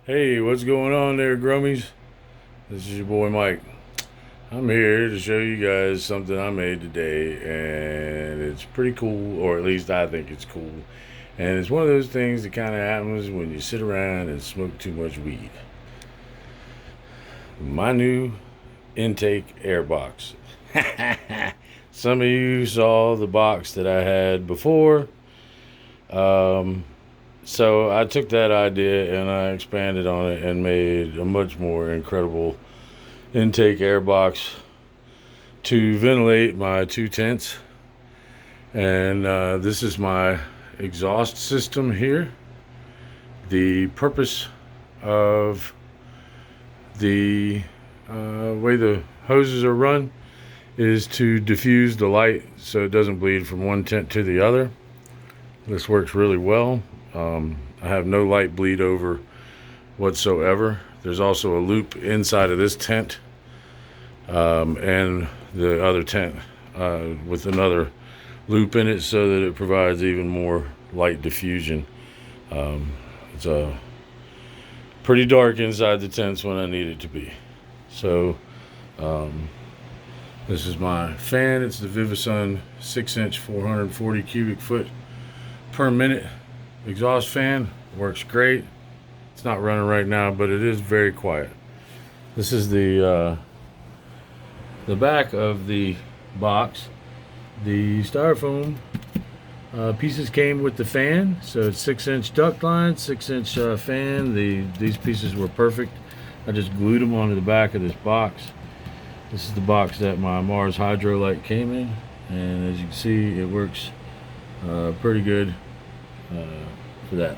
Hey, what's going on there, Grummies? This is your boy Mike. I'm here to show you guys something I made today, and it's pretty cool, or at least I think it's cool. And it's one of those things that kind of happens when you sit around and smoke too much weed. My new intake air box. Some of you saw the box that I had before. So I took that idea and I expanded on it and made a much more incredible intake air box to ventilate my two tents. And this is my exhaust system here. The purpose of the way the hoses are run is to diffuse the light so it doesn't bleed from one tent to the other. This works really well. I have no light bleed over whatsoever. There's also a loop inside of this tent and the other tent with another loop in it so that it provides even more light diffusion. It's pretty dark inside the tents when I need it to be. So this is my fan. It's the Vivasun 6-inch 440 cubic foot per minute exhaust fan. Works great. It's not running right now, but it is very quiet. This is the back of the box. The styrofoam pieces came with the fan, so it's 6-inch duct line, 6-inch fan. These pieces were perfect. I just glued them onto the back of this box. This is the box that my Mars Hydro light came in, and as you can see, it works pretty good for that.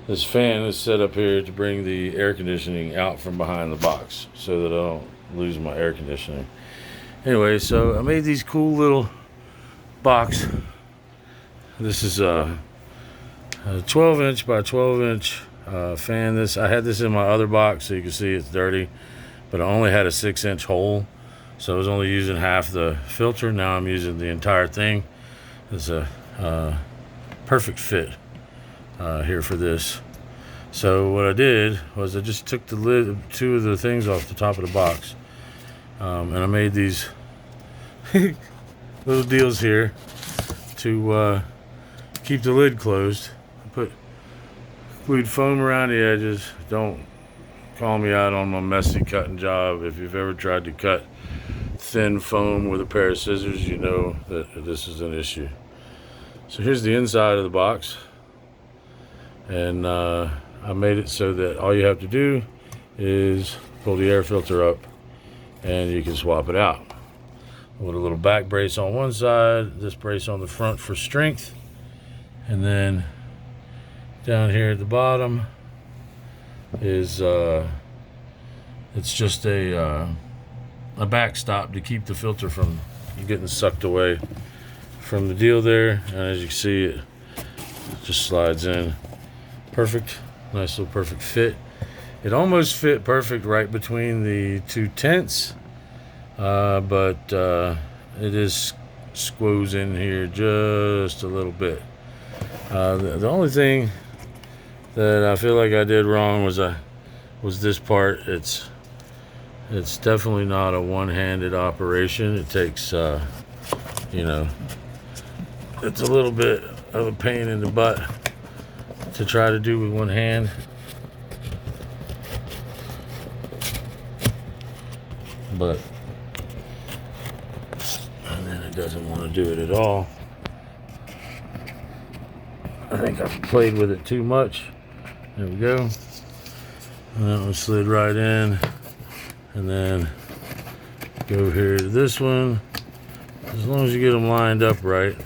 This fan is set up here to bring the air conditioning out from behind the box so that I don't lose my air conditioning. Anyway, so I made these cool little box. This is a 12-inch by 12-inch fan. I had this in my other box, so you can see it's dirty, but I only had a 6-inch hole, so I was only using half the filter. Now I'm using the entire thing. It's a perfect fit here for this. So what I did was I just took the lid, two of the things off the top of the box, and I made these little deals here to keep the lid closed. I glued foam around the edges. Don't call me out on my messy cutting job. If you've ever tried to cut thin foam with a pair of scissors, you know that this is an issue. So here's the inside of the box, and I made it so that all you have to do is pull the air filter up and you can swap it out. With a little back brace on one side, this brace on the front for strength, and then down here at the bottom is it's just a backstop to keep the filter from getting sucked away from the deal there. And as you can see, it just slides in perfect. Nice little perfect fit. It almost fit perfect right between the two tents, but it is squoze in here just a little bit. The only thing that I feel like I did wrong was this part. It's definitely not a one-handed operation. It takes it's a little bit of a pain in the butt to try to do with one hand. But and then it doesn't want to do it at all. I think I've played with it too much. There we go. And that one slid right in. And then go here to this one. As long as you get them lined up right.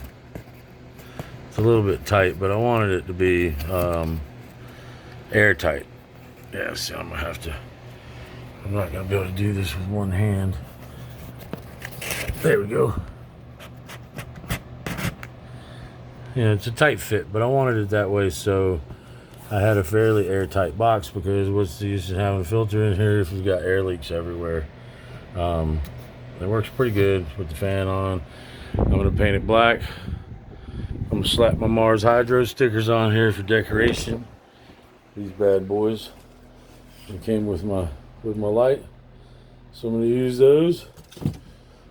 It's a little bit tight, but I wanted it to be airtight. Yeah, see, I'm not gonna be able to do this with one hand. There we go. Yeah, it's a tight fit, but I wanted it that way so I had a fairly airtight box, because what's the use of having a filter in here if we've got air leaks everywhere? It works pretty good with the fan on. I'm gonna paint it black. I'm gonna slap my Mars Hydro stickers on here for decoration. These bad boys. They came with my light, so I'm gonna use those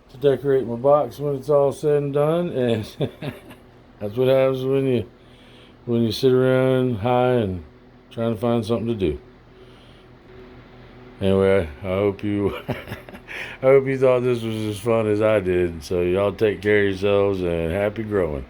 to decorate my box when it's all said and done. And that's what happens when you sit around high and trying to find something to do. Anyway, I hope you I hope you thought this was as fun as I did. So y'all take care of yourselves and happy growing.